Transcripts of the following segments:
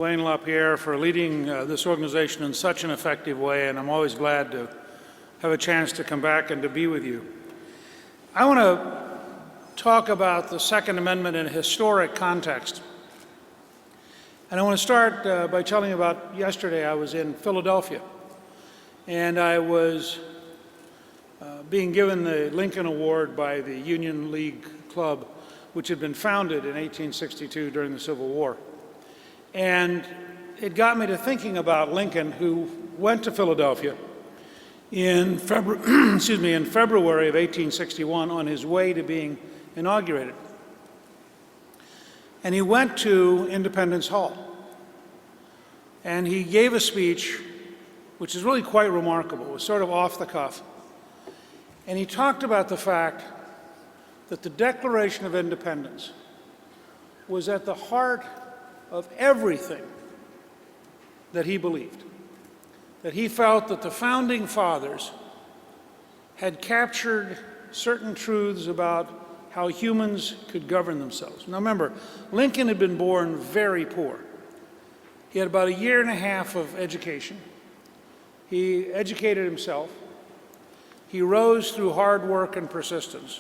Wayne LaPierre for leading this organization in such an effective way, and I'm always glad to have a chance to come back and to be with you. I want to talk about the Second Amendment in a historic context. And I want to start by telling you about yesterday. I was in Philadelphia, and I was being given the Lincoln Award by the Union League Club, which had been founded in 1862 during the Civil War. And it got me to thinking about Lincoln, who went to Philadelphia in February of 1861 on his way to being inaugurated. And he went to Independence Hall. And he gave a speech which is really quite remarkable. It was sort of off the cuff. And he talked about the fact that the Declaration of Independence was at the heart of everything that he believed. That he felt that the Founding Fathers had captured certain truths about how humans could govern themselves. Now remember, Lincoln had been born very poor. He had about a year and a half of education. He educated himself. He rose through hard work and persistence.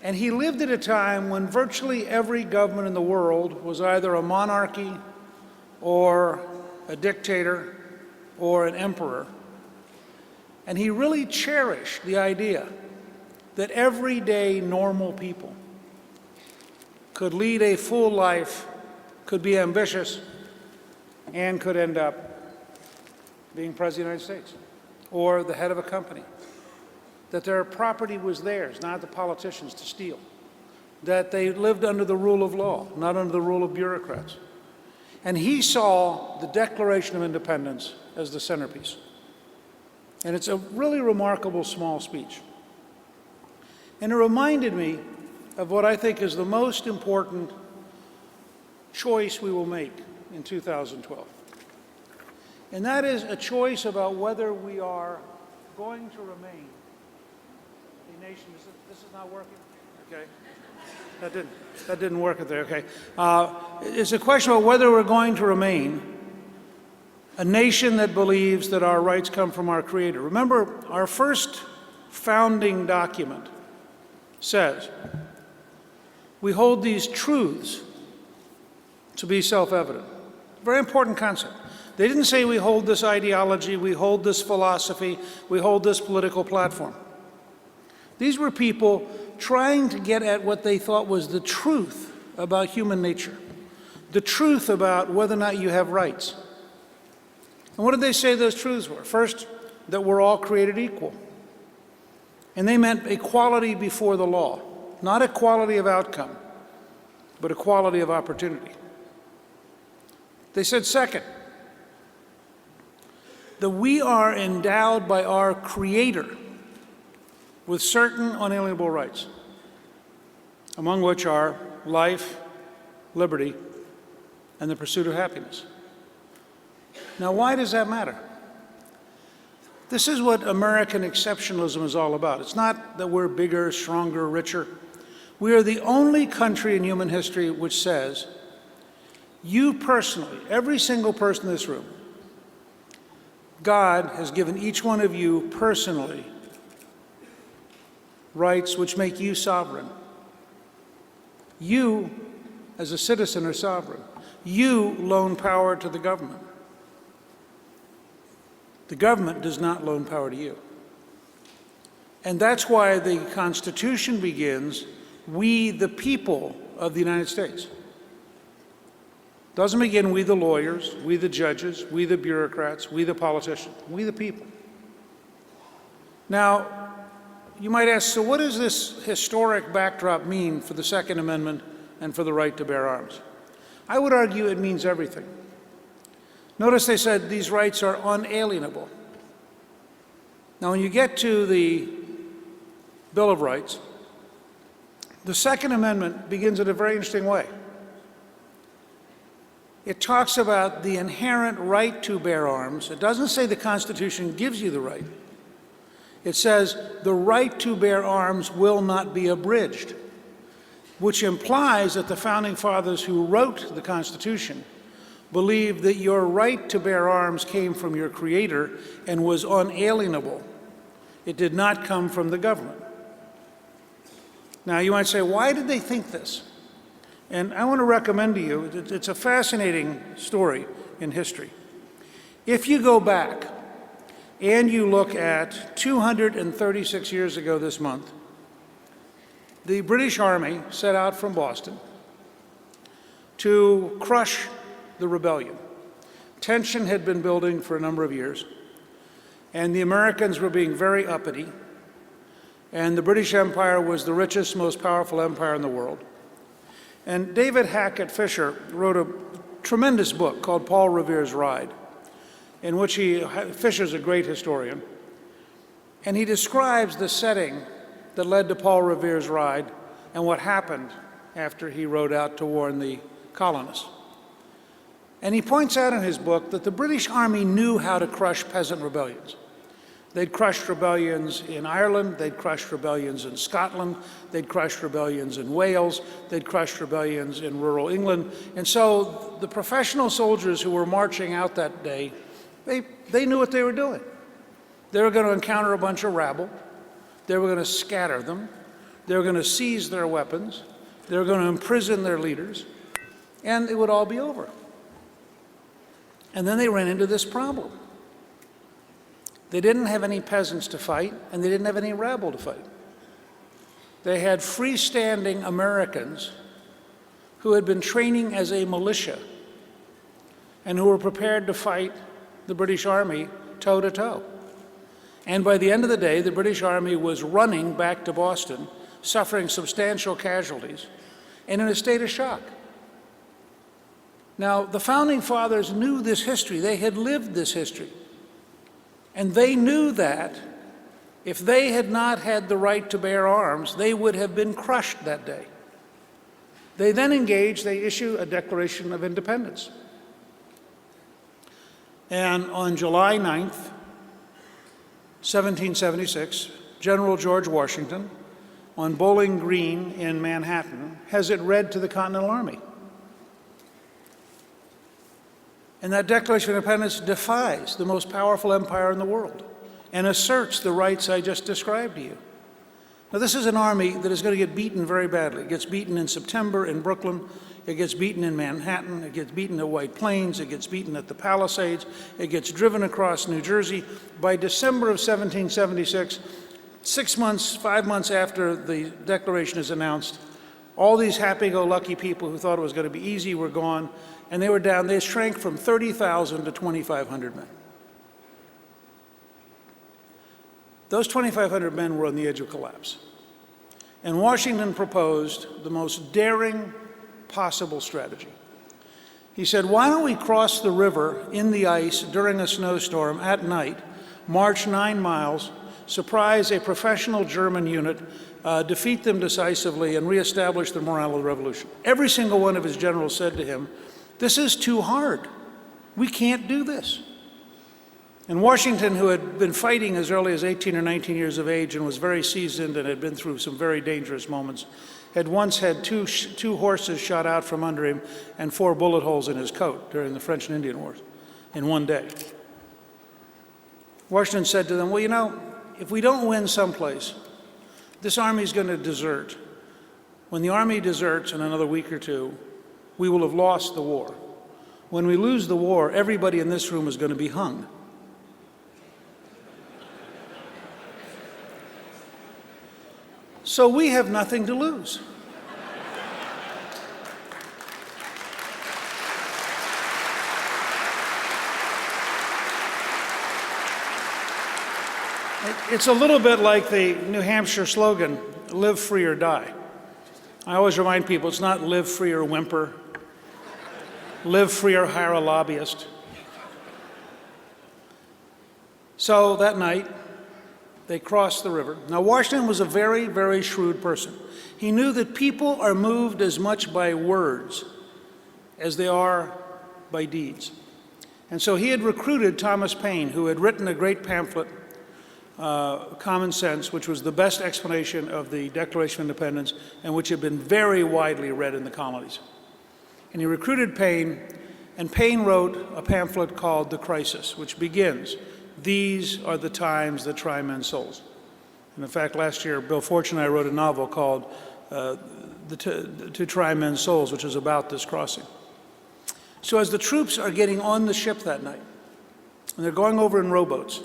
And he lived at a time when virtually every government in the world was either a monarchy or a dictator or an emperor. And he really cherished the idea that everyday normal people could lead a full life, could be ambitious, and could end up being President of the United States or the head of a company. That their property was theirs, not the politicians to steal. That they lived under the rule of law, not under the rule of bureaucrats. And he saw the Declaration of Independence as the centerpiece. And it's a really remarkable small speech. And it reminded me of what I think is the most important choice we will make in 2012. And that is a choice about whether we are going to remain nation. This is not working? Okay. That didn't work there, okay. It's a question about whether we're going to remain a nation that believes that our rights come from our Creator. Remember, our first founding document says we hold these truths to be self-evident. Very important concept. They didn't say we hold this ideology, we hold this philosophy, we hold this political platform. These were people trying to get at what they thought was the truth about human nature, the truth about whether or not you have rights. And what did they say those truths were? First, that we're all created equal. And they meant equality before the law, not equality of outcome, but equality of opportunity. They said, second, that we are endowed by our Creator with certain unalienable rights, among which are life, liberty, and the pursuit of happiness. Now, why does that matter? This is what American exceptionalism is all about. It's not that we're bigger, stronger, richer. We are the only country in human history which says, you personally, every single person in this room, God has given each one of you personally rights which make you sovereign. You, as a citizen, are sovereign. You loan power to the government. The government does not loan power to you. And that's why the Constitution begins, we the people of the United States. It doesn't begin we the lawyers, we the judges, we the bureaucrats, we the politicians, we the people. Now, you might ask, so what does this historic backdrop mean for the Second Amendment and for the right to bear arms? I would argue it means everything. Notice they said these rights are unalienable. Now, when you get to the Bill of Rights, the Second Amendment begins in a very interesting way. It talks about the inherent right to bear arms. It doesn't say the Constitution gives you the right. It says the right to bear arms will not be abridged, which implies that the Founding Fathers who wrote the Constitution believed that your right to bear arms came from your Creator and was unalienable. It did not come from the government. Now, you might say, why did they think this? And I want to recommend to you, it's a fascinating story in history. If you go back and you look at 236 years ago this month, the British Army set out from Boston to crush the rebellion. Tension had been building for a number of years, and the Americans were being very uppity, and the British Empire was the richest, most powerful empire in the world. And David Hackett Fisher wrote a tremendous book called Paul Revere's Ride, in which Fisher's a great historian, and he describes the setting that led to Paul Revere's Ride and what happened after he rode out to warn the colonists. And he points out in his book that the British Army knew how to crush peasant rebellions. They'd crushed rebellions in Ireland, they'd crushed rebellions in Scotland, they'd crushed rebellions in Wales, they'd crushed rebellions in rural England. And so the professional soldiers who were marching out that day, they knew what they were doing. They were going to encounter a bunch of rabble, they were going to scatter them, they were going to seize their weapons, they were going to imprison their leaders, and it would all be over. And then they ran into this problem. They didn't have any peasants to fight, and they didn't have any rabble to fight. They had freestanding Americans who had been training as a militia and who were prepared to fight the British Army toe to toe. And by the end of the day, the British Army was running back to Boston, suffering substantial casualties, and in a state of shock. Now, the Founding Fathers knew this history. They had lived this history. And they knew that if they had not had the right to bear arms, they would have been crushed that day. They then engaged, they issue a Declaration of Independence. And on July 9th, 1776, General George Washington, on Bowling Green in Manhattan, has it read to the Continental Army. And that Declaration of Independence defies the most powerful empire in the world and asserts the rights I just described to you. Now, this is an army that is going to get beaten very badly. It gets beaten in September in Brooklyn. It gets beaten in Manhattan. It gets beaten at White Plains. It gets beaten at the Palisades. It gets driven across New Jersey. By December of 1776, 5 months after the Declaration is announced, all these happy-go-lucky people who thought it was going to be easy were gone. And they were down, they shrank from 30,000 to 2,500 men. Those 2,500 men were on the edge of collapse. And Washington proposed the most daring possible strategy. He said, why don't we cross the river in the ice during a snowstorm at night, march 9 miles, surprise a professional German unit, defeat them decisively, and reestablish the morale of the revolution. Every single one of his generals said to him, this is too hard. We can't do this. And Washington, who had been fighting as early as 18 or 19 years of age and was very seasoned and had been through some very dangerous moments, had once had two horses shot out from under him and 4 bullet holes in his coat during the French and Indian Wars in one day. Washington said to them, well, you know, if we don't win someplace, this army is going to desert. When the army deserts in another week or two, we will have lost the war. When we lose the war, everybody in this room is going to be hung. So we have nothing to lose. It's a little bit like the New Hampshire slogan, live free or die. I always remind people it's not live free or whimper, live free or hire a lobbyist. So that night, they crossed the river. Now, Washington was a very, very shrewd person. He knew that people are moved as much by words as they are by deeds. And so he had recruited Thomas Paine, who had written a great pamphlet, Common Sense, which was the best explanation of the Declaration of Independence and which had been very widely read in the colonies. And he recruited Paine, And Paine wrote a pamphlet called The Crisis, which begins, "These are the times that try men's souls." And in fact, last year, Bill Fortune and I wrote a novel called To Try Men's Souls, which is about this crossing. So as the troops are getting on the ship that night, and they're going over in rowboats,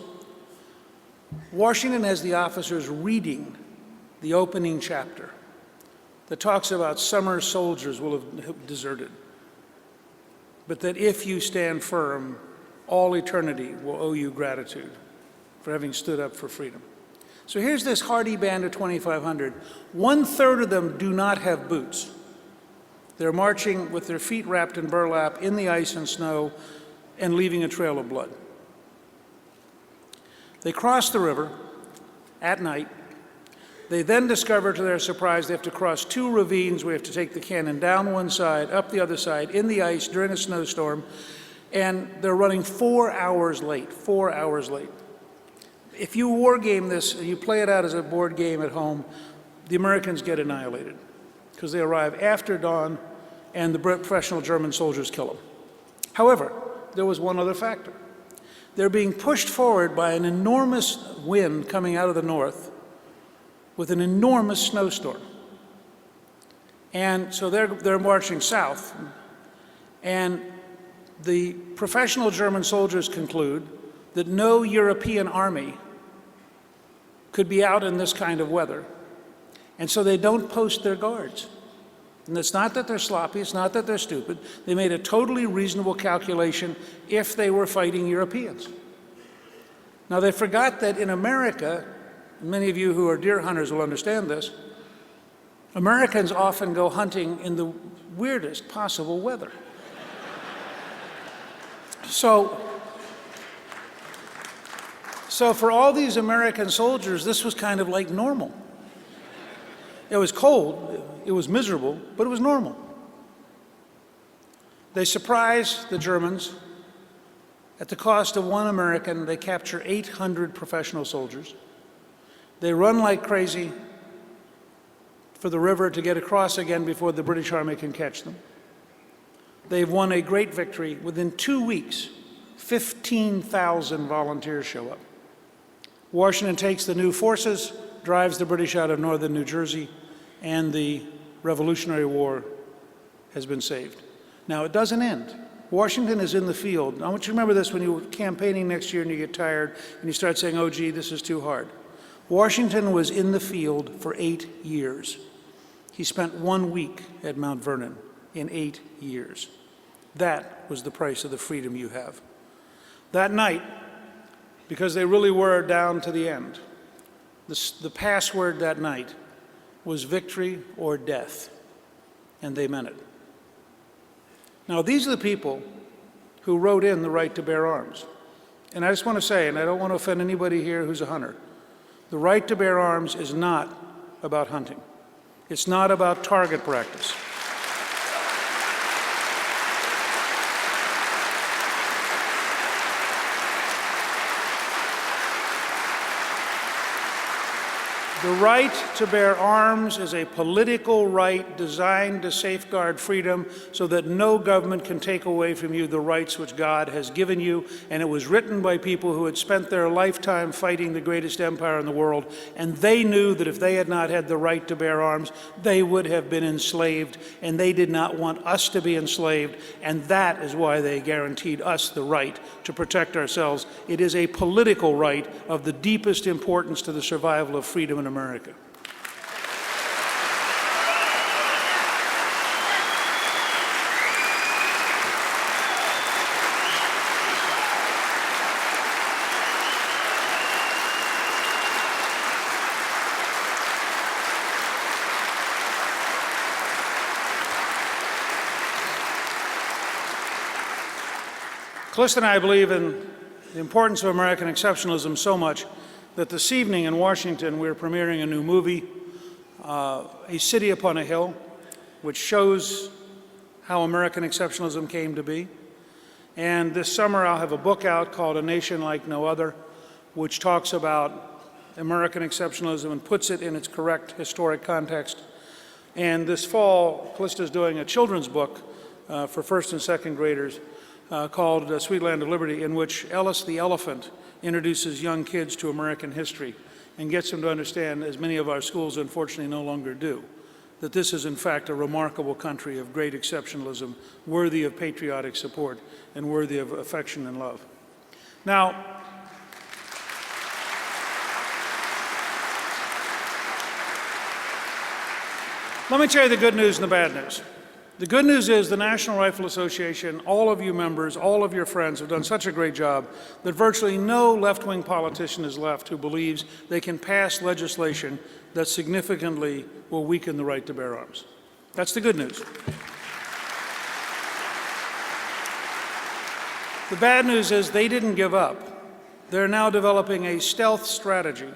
Washington has the officers reading the opening chapter that talks about summer soldiers will have deserted, but that if you stand firm, all eternity will owe you gratitude for having stood up for freedom. So here's this hardy band of 2,500. 1/3 of them do not have boots. They're marching with their feet wrapped in burlap in the ice and snow and leaving a trail of blood. They cross the river at night. They then discover, to their surprise, they have to cross 2 ravines. We have to take the cannon down one side, up the other side, in the ice during a snowstorm, and they're running 4 hours late, 4 hours late. If you war game this and you play it out as a board game at home, the Americans get annihilated because they arrive after dawn and the professional German soldiers kill them. However, there was one other factor. They're being pushed forward by an enormous wind coming out of the north with an enormous snowstorm. And so they're marching south. And the professional German soldiers conclude that no European army could be out in this kind of weather. And so they don't post their guards. And it's not that they're sloppy, it's not that they're stupid. They made a totally reasonable calculation if they were fighting Europeans. Now they forgot that in America, many of you who are deer hunters will understand this, Americans often go hunting in the weirdest possible weather. So for all these American soldiers, this was kind of like normal. It was cold, it was miserable, but it was normal. They surprise the Germans. At the cost of 1 American, they capture 800 professional soldiers. They run like crazy for the river to get across again before the British Army can catch them. They've won a great victory. Within 2 weeks, 15,000 volunteers show up. Washington takes the new forces, drives the British out of northern New Jersey, and the Revolutionary War has been saved. Now, it doesn't end. Washington is in the field. I want you to remember this when you're campaigning next year and you get tired and you start saying, oh, gee, this is too hard. Washington was in the field for 8 years. He spent 1 week at Mount Vernon in 8 years. That was the price of the freedom you have. That night, because they really were down to the end, the password that night was victory or death, and they meant it. Now, these are the people who wrote in the right to bear arms. And I just want to say, and I don't want to offend anybody here who's a hunter, the right to bear arms is not about hunting. It's not about target practice. The right to bear arms is a political right designed to safeguard freedom so that no government can take away from you the rights which God has given you. And it was written by people who had spent their lifetime fighting the greatest empire in the world. And they knew that if they had not had the right to bear arms, they would have been enslaved. And they did not want us to be enslaved. And that is why they guaranteed us the right to protect ourselves. It is a political right of the deepest importance to the survival of freedom in America. Callista and I believe in the importance of American exceptionalism so much that this evening in Washington we're premiering a new movie, A City Upon a Hill, which shows how American exceptionalism came to be. And this summer I'll have a book out called A Nation Like No Other, which talks about American exceptionalism and puts it in its correct historic context. And this fall, Callista's doing a children's book for first and second graders called Sweet Land of Liberty, in which Ellis the elephant introduces young kids to American history and gets them to understand, as many of our schools unfortunately no longer do, that this is in fact a remarkable country of great exceptionalism, worthy of patriotic support and worthy of affection and love. Now, let me tell you the good news and the bad news. The good news is the National Rifle Association, all of you members, all of your friends have done such a great job that virtually no left-wing politician is left who believes they can pass legislation that significantly will weaken the right to bear arms. That's the good news. The bad news is they didn't give up. They're now developing a stealth strategy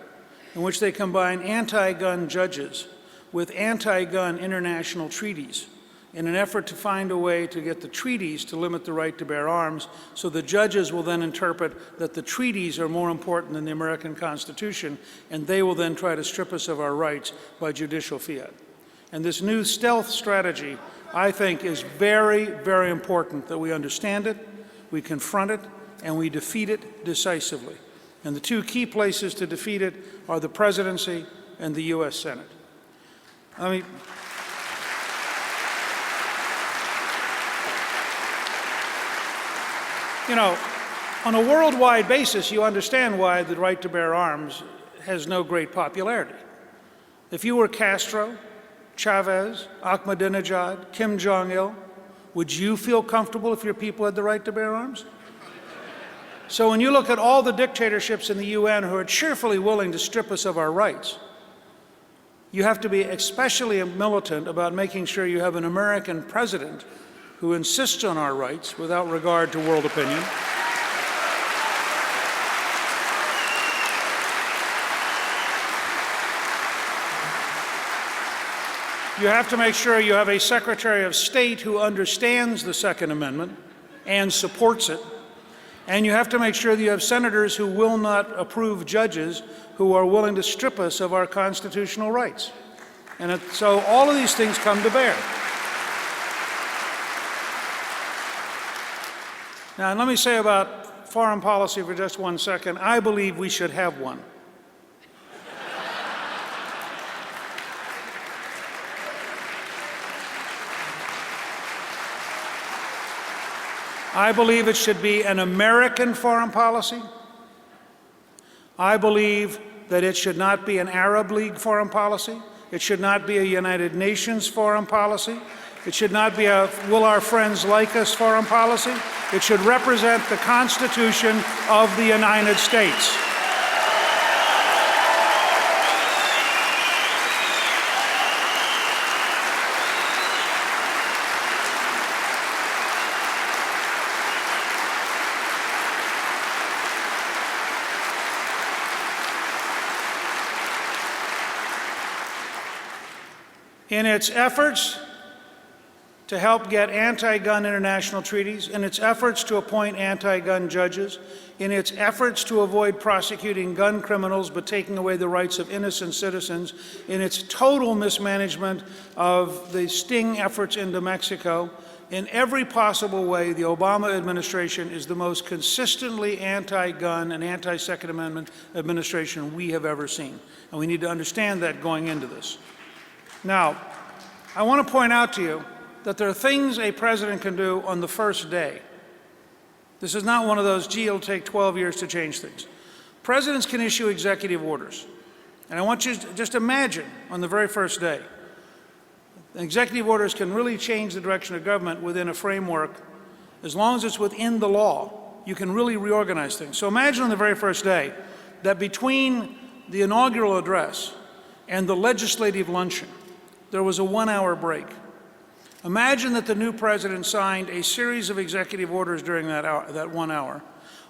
in which they combine anti-gun judges with anti-gun international treaties in an effort to find a way to get the treaties to limit the right to bear arms, so the judges will then interpret that the treaties are more important than the American Constitution, and they will then try to strip us of our rights by judicial fiat. And this new stealth strategy, I think, is very, very important that we understand it, we confront it, and we defeat it decisively. And the two key places to defeat it are the presidency and the U.S. Senate. You know, on a worldwide basis, you understand why the right to bear arms has no great popularity. If you were Castro, Chavez, Ahmadinejad, Kim Jong-il, would you feel comfortable if your people had the right to bear arms? So when you look at all the dictatorships in the UN who are cheerfully willing to strip us of our rights, you have to be especially militant about making sure you have an American president who insists on our rights without regard to world opinion. You have to make sure you have a Secretary of State who understands the Second Amendment and supports it. And you have to make sure that you have senators who will not approve judges who are willing to strip us of our constitutional rights. And so all of these things come to bear. Now, let me say about foreign policy for just 1 second. I believe we should have one. I believe it should be an American foreign policy. I believe that it should not be an Arab League foreign policy. It should not be a United Nations foreign policy. It should not be a will our friends like us foreign policy. It should represent the Constitution of the United States. In its efforts to help get anti-gun international treaties, in its efforts to appoint anti-gun judges, in its efforts to avoid prosecuting gun criminals but taking away the rights of innocent citizens, in its total mismanagement of the sting efforts into Mexico, in every possible way, the Obama administration is the most consistently anti-gun and anti-Second Amendment administration we have ever seen. And we need to understand that going into this. Now, I want to point out to you that there are things a president can do on the first day. This is not one of those, gee, it'll take 12 years to change things. Presidents can issue executive orders. And I want you to just imagine on the very first day, executive orders can really change the direction of government within a framework. As long as it's within the law, you can really reorganize things. So imagine on the very first day that between the inaugural address and the legislative luncheon, there was a 1-hour break. Imagine that the new president signed a series of executive orders during that 1 hour,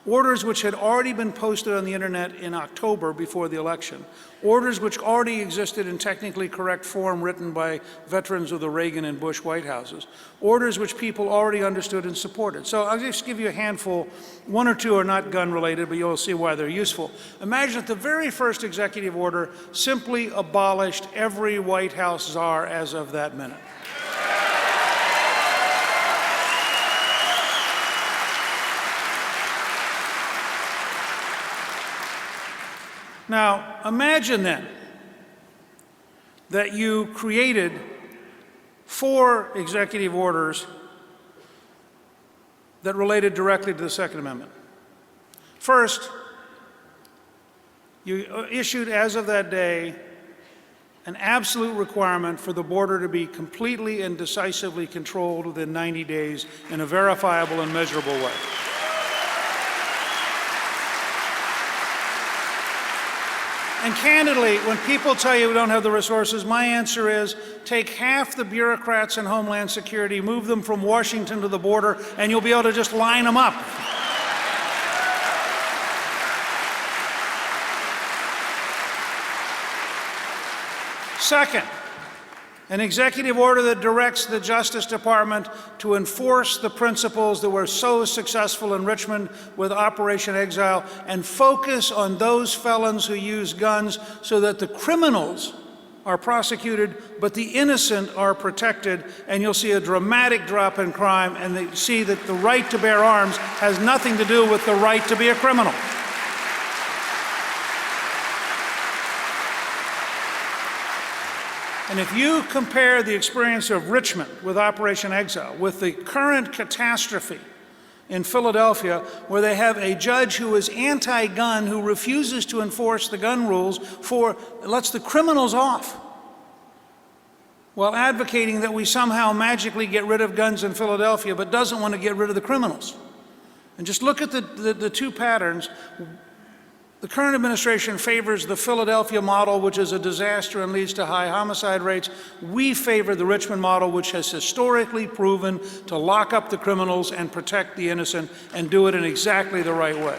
orders which had already been posted on the internet in October before the election, orders which already existed in technically correct form written by veterans of the Reagan and Bush White Houses, orders which people already understood and supported. So I'll just give you a handful. 1 or 2 are not gun related, but you'll see why they're useful. Imagine that the very first executive order simply abolished every White House czar as of that minute. Now, imagine then that you created 4 executive orders that related directly to the Second Amendment. First, you issued, as of that day, an absolute requirement for the border to be completely and decisively controlled within 90 days in a verifiable and measurable way. And candidly, when people tell you we don't have the resources, my answer is take half the bureaucrats in Homeland Security, move them from Washington to the border, and you'll be able to just line them up. Second, an executive order that directs the Justice Department to enforce the principles that were so successful in Richmond with Operation Exile and focus on those felons who use guns so that the criminals are prosecuted but the innocent are protected, and you'll see a dramatic drop in crime, and they see that the right to bear arms has nothing to do with the right to be a criminal. And if you compare the experience of Richmond with Operation Exile with the current catastrophe in Philadelphia, where they have a judge who is anti-gun, who refuses to enforce the gun rules, lets the criminals off, while advocating that we somehow magically get rid of guns in Philadelphia, but doesn't want to get rid of the criminals. And just look at the 2 patterns. The current administration favors the Philadelphia model, which is a disaster and leads to high homicide rates. We favor the Richmond model, which has historically proven to lock up the criminals and protect the innocent, and do it in exactly the right way.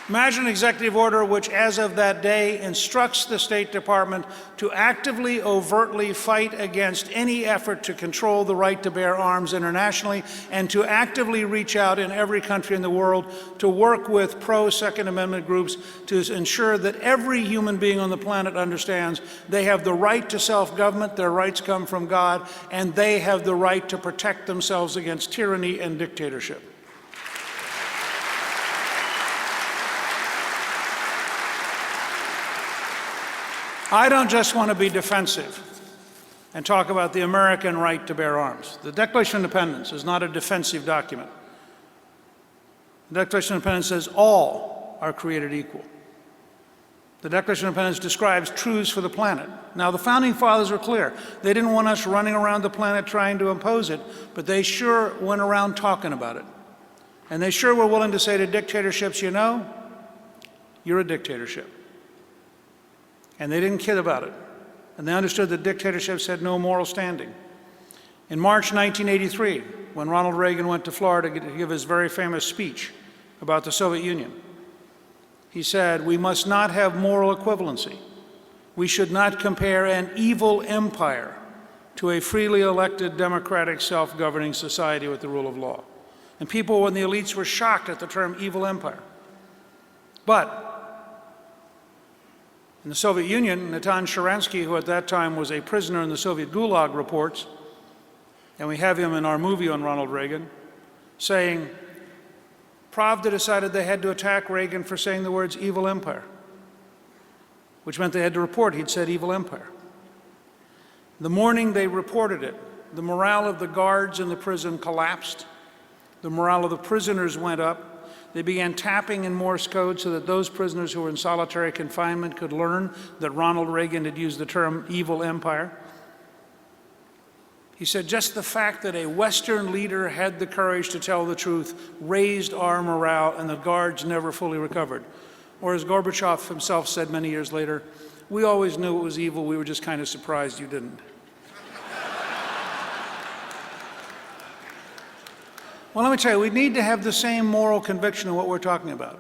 Imagine an executive order which, as of that day, instructs the State Department to actively, overtly fight against any effort to control the right to bear arms internationally, and to actively reach out in every country in the world to work with pro-Second Amendment groups to ensure that every human being on the planet understands they have the right to self-government, their rights come from God, and they have the right to protect themselves against tyranny and dictatorship. I don't just want to be defensive and talk about the American right to bear arms. The Declaration of Independence is not a defensive document. The Declaration of Independence says all are created equal. The Declaration of Independence describes truths for the planet. Now, the Founding Fathers were clear. They didn't want us running around the planet trying to impose it, but they sure went around talking about it. And they sure were willing to say to dictatorships, you know, you're a dictatorship. And they didn't kid about it. And they understood that dictatorships had no moral standing. In March 1983, when Ronald Reagan went to Florida to give his very famous speech about the Soviet Union, he said, "We must not have moral equivalency. We should not compare an evil empire to a freely elected, democratic, self-governing society with the rule of law." And people in the elites were shocked at the term evil empire. But in the Soviet Union, Natan Sharansky, who at that time was a prisoner in the Soviet Gulag, reports, and we have him in our movie on Ronald Reagan, saying, Pravda decided they had to attack Reagan for saying the words evil empire, which meant they had to report he'd said evil empire. The morning they reported it, the morale of the guards in the prison collapsed. The morale of the prisoners went up. They began tapping in Morse code so that those prisoners who were in solitary confinement could learn that Ronald Reagan had used the term evil empire. He said, just the fact that a Western leader had the courage to tell the truth raised our morale, and the guards never fully recovered. Or as Gorbachev himself said many years later, we always knew it was evil, we were just kind of surprised you didn't. Well, let me tell you, we need to have the same moral conviction of what we're talking about.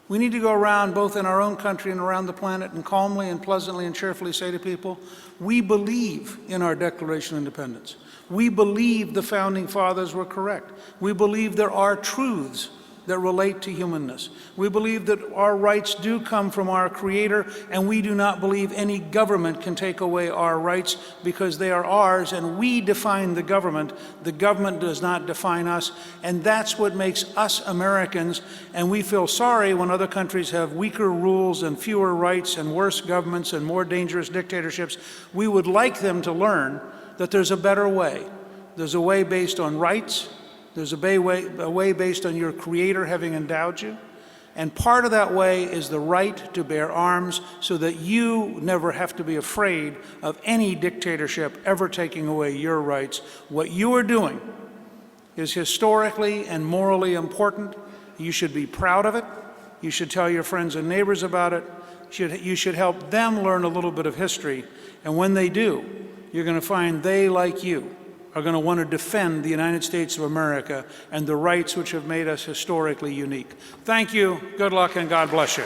We need to go around, both in our own country and around the planet, and calmly and pleasantly and cheerfully say to people, we believe in our Declaration of Independence. We believe the Founding Fathers were correct. We believe there are truths that relate to humanness. We believe that our rights do come from our Creator, and we do not believe any government can take away our rights because they are ours, and we define the government. The government does not define us, and that's what makes us Americans, and we feel sorry when other countries have weaker rules and fewer rights and worse governments and more dangerous dictatorships. We would like them to learn that there's a better way. There's a way based on rights. There's a way based on your Creator having endowed you. And part of that way is the right to bear arms so that you never have to be afraid of any dictatorship ever taking away your rights. What you are doing is historically and morally important. You should be proud of it. You should tell your friends and neighbors about it. You should help them learn a little bit of history. And when they do, you're going to find they, like you, are going to want to defend the United States of America and the rights which have made us historically unique. Thank you, good luck, and God bless you.